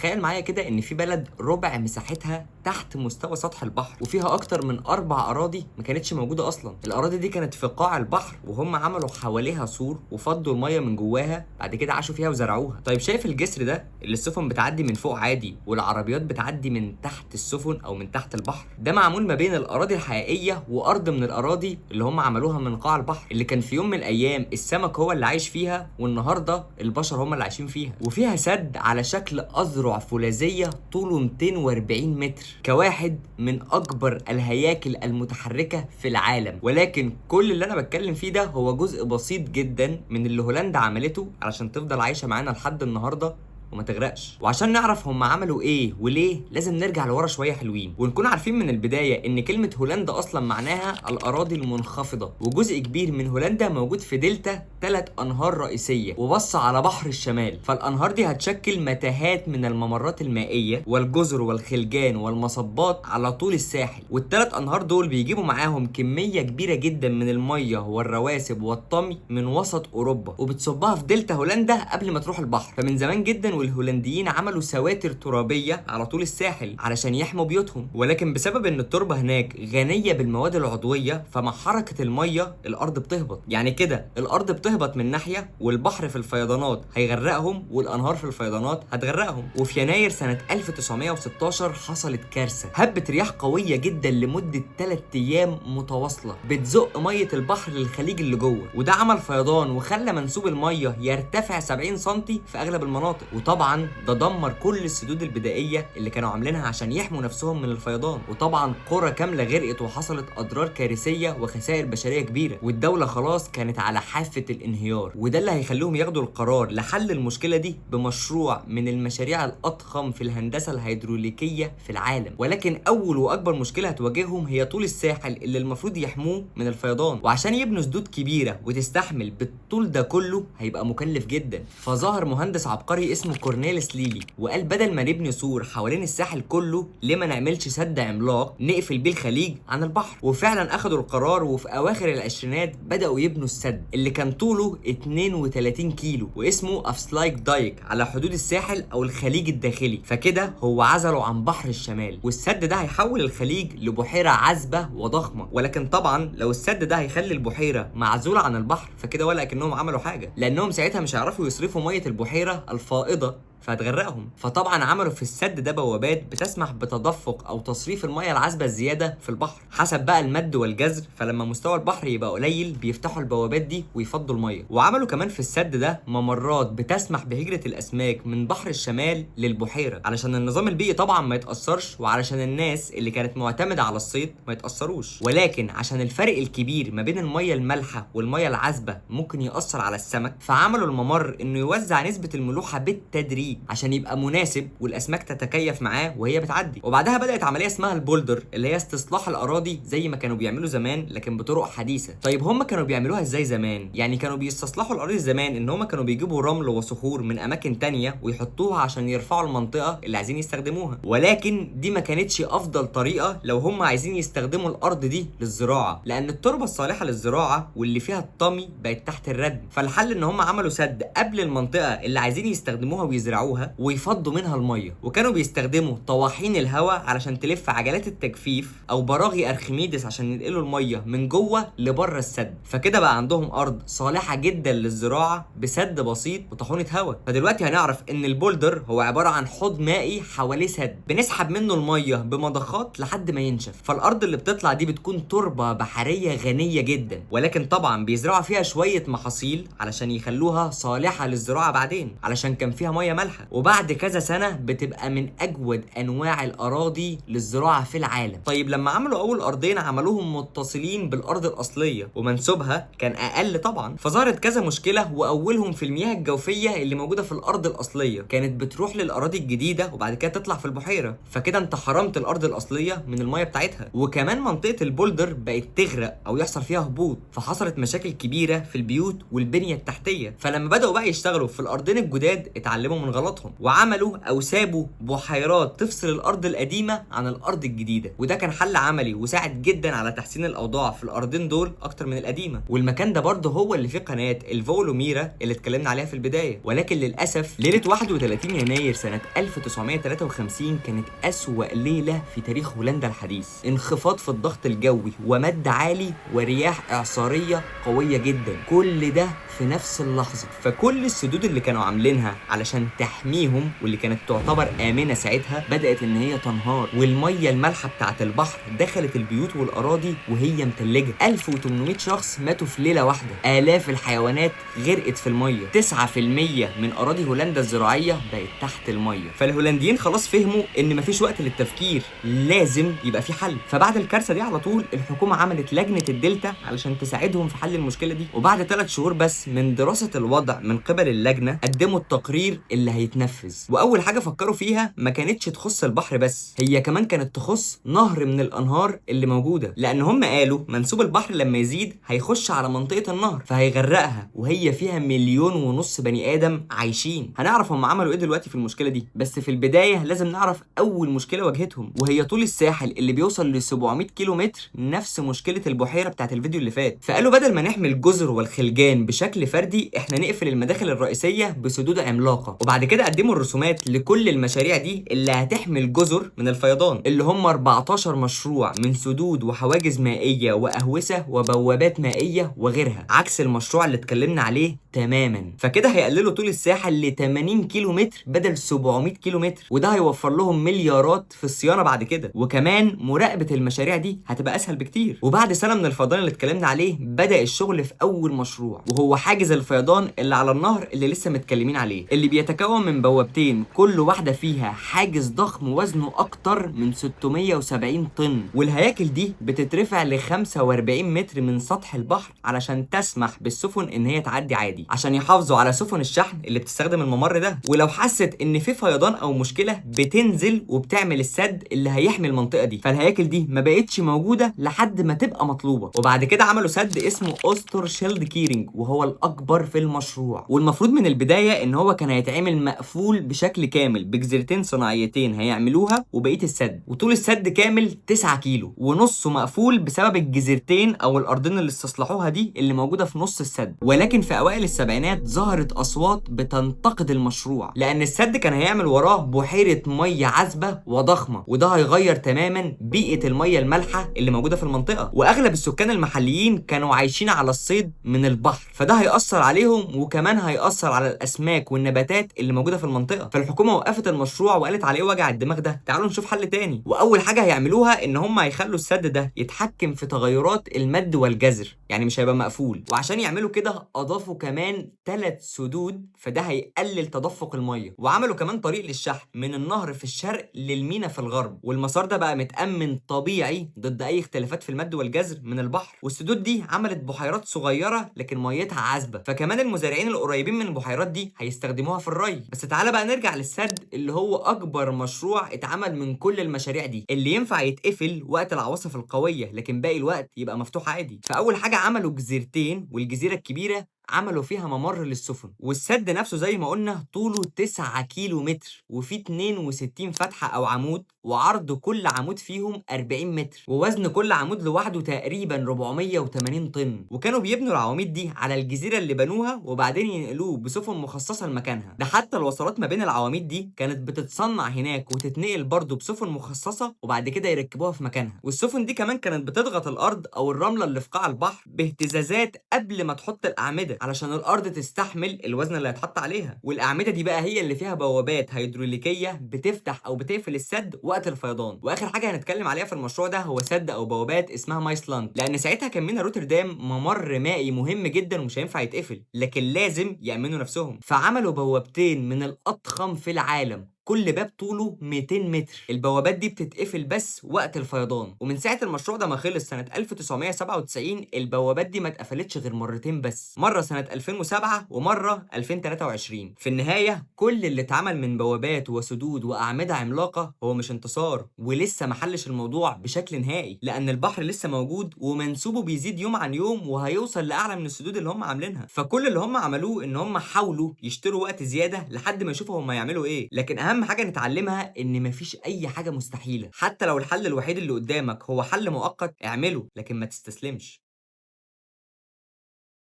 تخيل معايا كده ان في بلد ربع مساحتها تحت مستوى سطح البحر، وفيها اكتر من 4 اراضي ما كانتش موجوده اصلا. الاراضي دي كانت في قاع البحر، وهم عملوا حواليها سور وفضوا الميه من جواها، بعد كده عاشوا فيها وزرعوها. طيب شايف الجسر ده اللي السفن بتعدي من فوق عادي والعربيات بتعدي من تحت السفن او من تحت البحر؟ ده معمول ما بين الاراضي الحقيقيه وارض من الاراضي اللي هم عملوها من قاع البحر، اللي كان في يوم من الايام السمك هو اللي عايش فيها، والنهارده البشر هم اللي عايشين فيها. وفيها سد على شكل اذرع فولاذيه طوله 240 متر، كواحد من اكبر الهياكل المتحركه في العالم. ولكن كل اللي انا بتكلم فيه ده هو جزء بسيط جدا من اللي هولندا عملته علشان تفضل عايشه معانا لحد النهارده وما تغرقش. وعشان نعرف هم عملوا ايه وليه لازم نرجع لورا شويه حلوين، ونكون عارفين من البدايه ان كلمه هولندا اصلا معناها الاراضي المنخفضه، وجزء كبير من هولندا موجود في دلتا 3 انهار رئيسيه وبص على بحر الشمال. فالانهار دي هتشكل متاهات من الممرات المائيه والجزر والخلجان والمصبات على طول الساحل. والثلاث انهار دول بيجيبوا معاهم كميه كبيره جدا من الميه والرواسب والطمي من وسط اوروبا، وبتصبها في دلتا هولندا قبل ما تروح البحر. فمن زمان جدا والهولنديين عملوا سواتر ترابيه على طول الساحل علشان يحموا بيوتهم، ولكن بسبب ان التربه هناك غنيه بالمواد العضويه فمع حركه الميه الارض بتهبط. يعني كده الارض بتهبط من ناحيه، والبحر في الفيضانات هيغرقهم، والانهار في الفيضانات هتغرقهم. وفي يناير سنه 1916 حصلت كارثه، هبت رياح قويه جدا لمده 3 ايام متواصله بتزق ميه البحر للخليج اللي جوه، وده عمل فيضان وخلى منسوب الميه يرتفع 70 سم في اغلب المناطق. وطبعا ده دمر كل السدود البدائيه اللي كانوا عاملينها عشان يحموا نفسهم من الفيضان، وطبعا قرى كامله غرقت وحصلت اضرار كارثيه وخسائر بشريه كبيره، والدوله خلاص كانت على حافه الانهيار. وده اللي هيخليهم ياخدوا القرار لحل المشكله دي بمشروع من المشاريع الاضخم في الهندسه الهيدروليكيه في العالم. ولكن اول واكبر مشكله هتواجههم هي طول الساحل اللي المفروض يحموه من الفيضان، وعشان يبنوا سدود كبيره وتستحمل بالطول ده كله هيبقى مكلف جدا. فظهر مهندس عبقري اسمه كورنيليوس ليلي وقال بدل ما نبني سور حوالين الساحل كله ليه ما نعملش سد عملاق نقفل بيه الخليج عن البحر. وفعلا اخدوا القرار، وفي اواخر العشرينات بداوا يبنوا السد اللي كان طوله 32 كيلو واسمه افسلايك دايك على حدود الساحل او الخليج الداخلي. فكده هو عزله عن بحر الشمال، والسد ده هيحول الخليج لبحيره عذبه وضخمه. ولكن طبعا لو السد ده هيخلي البحيره معزوله عن البحر فكده ولا كأنهم عملوا حاجه، لانهم ساعتها مش هيعرفوا يصرفوا ميه البحيره الفائضه فهتغرقهم. فطبعا عملوا في السد ده بوابات بتسمح بتدفق او تصريف الميه العذبه الزياده في البحر حسب بقى المد والجزر، فلما مستوى البحر يبقى قليل بيفتحوا البوابات دي ويفضوا الميه. وعملوا كمان في السد ده ممرات بتسمح بهجره الاسماك من بحر الشمال للبحيره علشان النظام البيئي طبعا ما يتاثرش، وعلشان الناس اللي كانت معتمده على الصيد ما يتاثروش. ولكن عشان الفرق الكبير ما بين الميه المالحه والميه العذبه ممكن ياثر على السمك، فعملوا الممر انه يوزع نسبه الملوحه بالتدريج عشان يبقى مناسب والاسماك تتكيف معاه وهي بتعدي. وبعدها بدات عمليه اسمها البولدر اللي هي استصلاح الاراضي زي ما كانوا بيعملوا زمان لكن بطرق حديثه. طيب هم كانوا بيعملوها ازاي زمان؟ يعني كانوا بيستصلحوا الاراضي زمان ان هم كانوا بيجيبوا رمل وصخور من اماكن تانية ويحطوها عشان يرفعوا المنطقه اللي عايزين يستخدموها، ولكن دي ما كانتش افضل طريقه لو هم عايزين يستخدموا الارض دي للزراعه، لان التربه الصالحه للزراعه واللي فيها الطمي بقت تحت الردم. فالحل ان هم عملوا سد قبل المنطقه اللي عايزين يستخدموها ويزرعوها ويفضوا منها الميه، وكانوا بيستخدموا طواحين الهواء علشان تلف عجلات التجفيف او براغي ارخميدس عشان ينقلوا الميه من جوه لبره السد. فكده بقى عندهم ارض صالحه جدا للزراعه بسد بسيط وطاحونه هواء. فدلوقتي هنعرف ان البولدر هو عباره عن حوض مائي حواليه سد بنسحب منه الميه بمضخات لحد ما ينشف. فالارض اللي بتطلع دي بتكون تربه بحريه غنيه جدا، ولكن طبعا بيزرعوا فيها شويه محاصيل علشان يخلوها صالحه للزراعه بعدين علشان كان فيها ميه مالحه. وبعد كذا سنه بتبقى من اجود انواع الاراضي للزراعه في العالم. طيب لما عملوا اول ارضين عملوهم متصلين بالارض الاصليه ومنسوبها كان اقل طبعا، فظهرت كذا مشكله، واولهم في المياه الجوفيه اللي موجوده في الارض الاصليه كانت بتروح للاراضي الجديده وبعد كده تطلع في البحيره، فكده انت حرمت الارض الاصليه من الميه بتاعتها. وكمان منطقه البولدر بقت تغرق او يحصل فيها هبوط، فحصلت مشاكل كبيره في البيوت والبنيه التحتيه. فلما بداوا بقى يشتغلوا في الارضين الجداد اتعلموا من غلطهم، وعملوا او سابوا بحيرات تفصل الارض القديمه عن الارض الجديده، وده كان حل عملي وساعد جدا على تحسين الاوضاع في الارضين دول اكتر من القديمه. والمكان ده برضه هو اللي فيه قناه الفولوميرا اللي اتكلمنا عليها في البدايه. ولكن للاسف ليله 31 يناير سنه 1953 كانت اسوأ ليله في تاريخ هولندا الحديث. انخفاض في الضغط الجوي ومد عالي ورياح اعصاريه قويه جدا، كل ده في نفس اللحظه. فكل السدود اللي كانوا عاملينها علشان تحميهم واللي كانت تعتبر امنه ساعتها بدات ان هي تنهار، والميه المالحه بتاعه البحر دخلت البيوت والاراضي وهي متلجه. 1800 شخص ماتوا في ليله واحده، الاف الحيوانات غرقت في الميه، 9% من اراضي هولندا الزراعيه بقت تحت الميه. فالهولنديين خلاص فهموا ان مفيش وقت للتفكير، لازم يبقى في حل. فبعد الكارثه دي على طول الحكومه عملت لجنه الدلتا علشان تساعدهم في حل المشكله دي، وبعد 3 شهور بس من دراسه الوضع من قبل اللجنه قدموا التقرير اللي هيتنفذ. واول حاجه فكروا فيها ما كانتش تخص البحر بس، هي كمان كانت تخص نهر من الانهار اللي موجوده، لان هم قالوا منسوب البحر لما يزيد هيخش على منطقه النهر فهيغرقها، وهي فيها 1.5 مليون بني ادم عايشين. هنعرف هم عملوا ايه دلوقتي في المشكله دي، بس في البدايه لازم نعرف اول مشكله واجهتهم، وهي طول الساحل اللي بيوصل ل 700 كيلو متر، نفس مشكله البحيره بتاعت الفيديو اللي فات. فقالوا بدل ما نحمي الجزر والخلجان بشكل فردي احنا نقفل المداخل الرئيسيه بسدود عملاقه. وبعد كده قدموا الرسومات لكل المشاريع دي اللي هتحمي الجزر من الفيضان، اللي هم 14 مشروع من سدود وحواجز مائيه واهوسه وبوابات مائيه وغيرها، عكس المشروع اللي اتكلمنا عليه تماما. فكده هيقللوا طول الساحل ل 80 كيلو متر بدل 700 كيلو متر، وده هيوفر لهم مليارات في الصيانه بعد كده، وكمان مراقبه المشاريع دي هتبقى اسهل بكتير. وبعد سنه من الفيضان اللي اتكلمنا عليه بدا الشغل في اول مشروع، وهو حاجز الفيضان اللي على النهر اللي لسه متكلمين عليه، اللي بيتكون من بوابتين كل واحده فيها حاجز ضخم وزنه اكتر من 670 طن، والهياكل دي بتترفع ل 45 متر من سطح البحر علشان تسمح بالسفن ان هي تعدي عادي، عشان يحافظوا على سفن الشحن اللي بتستخدم الممر ده، ولو حست ان في فيضان او مشكله بتنزل وبتعمل السد اللي هيحمي المنطقه دي. فالهياكل دي ما بقتش موجوده لحد ما تبقى مطلوبه، وبعد كده عملوا سد اسمه اوستر شيلد كيرينج وهو الاكبر في المشروع. والمفروض من البدايه ان هو كان هيتعمل مقفول بشكل كامل بجزيرتين صناعيتين هيعملوها وبقيه السد، وطول السد كامل 9 كيلو ونصه مقفول بسبب الجزيرتين او الارضين اللي استصلحوها دي اللي موجوده في نص السد. ولكن في اوائل السبعينات ظهرت اصوات بتنتقد المشروع، لان السد كان هيعمل وراه بحيره ميه عذبه وضخمه، وده هيغير تماما بيئه الميه المالحه اللي موجوده في المنطقه، واغلب السكان المحليين كانوا عايشين على الصيد من البحر، فده هيأثر عليهم وكمان هيأثر على الاسماك والنباتات اللي موجوده في المنطقه. فالحكومه وقفت المشروع وقالت عليه وجع الدماغ ده، تعالوا نشوف حل تاني. واول حاجه هيعملوها ان هم هيخلوا السد ده يتحكم في تغيرات المد والجزر، يعني مش هيبقى مقفول. وعشان يعملوا كده اضافوا كمان 3 سدود، فده هيقلل تدفق الميه، وعملوا كمان طريق للشحن من النهر في الشرق للمينا في الغرب، والمسار ده بقى متأمن طبيعي ضد اي اختلافات في المد والجزر من البحر. والسدود دي عملت بحيرات صغيره لكن ميتها عذبه، فكمان المزارعين القريبين من البحيرات دي هيستخدموها في الري. بس تعالى بقى نرجع للسد اللي هو اكبر مشروع اتعمل من كل المشاريع دي، اللي ينفع يتقفل وقت العواصف القويه لكن باقي الوقت يبقى مفتوح عادي. فاول حاجه عملوا جزيرتين، والجزيره الكبيره عملوا فيها ممر للسفن، والسد نفسه زي ما قلنا طوله 9 كيلو متر وفيه 62 فتحة أو عمود، وعرض كل عمود فيهم 40 متر، ووزن كل عمود لوحده تقريبا 480 طن. وكانوا بيبنوا العواميد دي على الجزيرة اللي بنوها وبعدين ينقلوه بسفن مخصصة لمكانها، ده حتى الوصلات ما بين العواميد دي كانت بتتصنع هناك وتتنقل برضه بسفن مخصصة وبعد كده يركبوها في مكانها. والسفن دي كمان كانت بتضغط الأرض أو الرملة اللي في قاع البحر باهتزازات قبل ما تحط الأعمدة علشان الارض تستحمل الوزن اللي هيتحط عليها. والاعمده دي بقى هي اللي فيها بوابات هيدروليكيه بتفتح او بتقفل السد وقت الفيضان. واخر حاجه هنتكلم عليها في المشروع ده هو سد او بوابات اسمها مايسلاند، لان ساعتها كان مينا روتردام ممر مائي مهم جدا ومش هينفع يتقفل، لكن لازم يامنوا نفسهم، فعملوا بوابتين من الاضخم في العالم كل باب طوله 200 متر. البوابات دي بتتقفل بس وقت الفيضان، ومن ساعة المشروع ده ما خلص سنة 1997 البوابات دي ما اتقفلتش غير مرتين بس، مرة سنة 2007 ومرة 2023. في النهاية كل اللي اتعمل من بوابات وسدود وأعمدة عملاقة هو مش انتصار، ولسه ما حلش الموضوع بشكل نهائي، لأن البحر لسه موجود ومنسوبه بيزيد يوم عن يوم وهيوصل لأعلى من السدود اللي هم عاملينها. فكل اللي هم عملوه إن هم حاولوا يشتروا وقت زيادة لحد ما يشوفوا هم يعملوا إيه، لكن أهم حاجة نتعلمها إن مفيش أي حاجة مستحيلة. حتى لو الحل الوحيد اللي قدامك هو حل مؤقت اعمله، لكن ما تستسلمش.